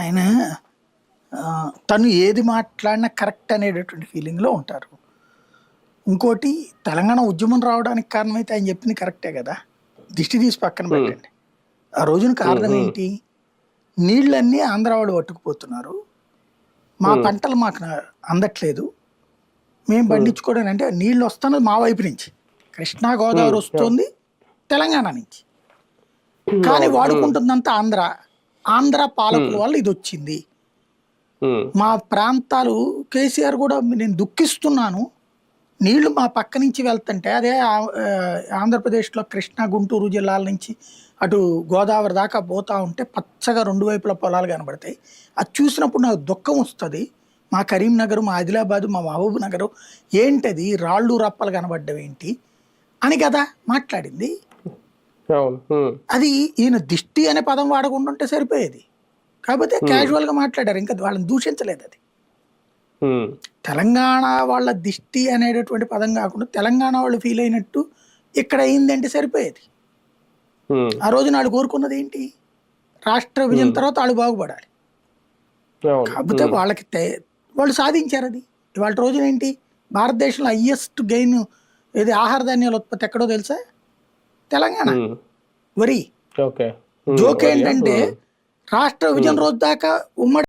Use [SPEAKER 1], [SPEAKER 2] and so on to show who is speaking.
[SPEAKER 1] ఆయన తను ఏది మాట్లాడినా కరెక్ట్ అనేటటువంటి ఫీలింగ్లో ఉంటారు. ఇంకోటి తెలంగాణ ఉద్యమం రావడానికి కారణమైతే ఆయన చెప్పింది కరెక్టే కదా. దిష్టి తీసి పక్కన పెట్టండి. ఆ రోజున కారణం ఏంటి? నీళ్ళన్నీ ఆంధ్ర వాళ్ళు పట్టుకుపోతున్నారు, మా పంటలు మాకు అందట్లేదు, మేము పండించుకోవడానికి అంటే నీళ్ళు వస్తున్నది మా వైపు నుంచి, కృష్ణా గోదావరి వస్తుంది తెలంగాణ నుంచి, కానీ వాడుకుంటుందంతా ఆంధ్ర పాలకుల వల్ల ఇది వచ్చింది. మా ప్రాంతాలు కేసీఆర్ కూడా నేను దుఃఖిస్తున్నాను, నీళ్లు మా పక్క నుంచి వెళ్తుంటే అదే ఆంధ్రప్రదేశ్లో కృష్ణా గుంటూరు జిల్లాల నుంచి అటు గోదావరి దాకా పోతా ఉంటే పచ్చగా రెండు వైపుల పొలాలు కనబడతాయి. అది చూసినప్పుడు నాకు దుఃఖం వస్తుంది. మా కరీంనగర్, మా ఆదిలాబాద్, మా మహబూబ్ నగర్ ఏంటది రాళ్ళు రప్పలు కనబడ్డం ఏంటి అని కదా మాట్లాడింది. అది ఈయన దిష్టి అనే పదం వాడకుండా ఉంటే సరిపోయేది, కాకపోతే క్యాజువల్గా మాట్లాడారు, ఇంకా వాళ్ళని దూషించలేదు. అది తెలంగాణ వాళ్ళ దిష్టి అనేటటువంటి పదం కాకుండా తెలంగాణ వాళ్ళు ఫీల్ అయినట్టు ఇక్కడ అయిందంటే సరిపోయేది. ఆ రోజు నాడు కోరుకున్నది ఏంటి? రాష్ట్ర విభజన తర్వాత వాళ్ళు బాగుపడాలి. కాకపోతే వాళ్ళు సాధించారు అది. ఇవాళ రోజున ఏంటి? భారతదేశంలో హైయెస్ట్ గెయిన్ ఏది ఆహార ధాన్యాల ఉత్పత్తి ఎక్కడో తెలుసా? తెలంగాణ. వరి. జోక్ ఏంటంటే రాష్ట్ర విభజన రోజు దాకా ఉమ్మడి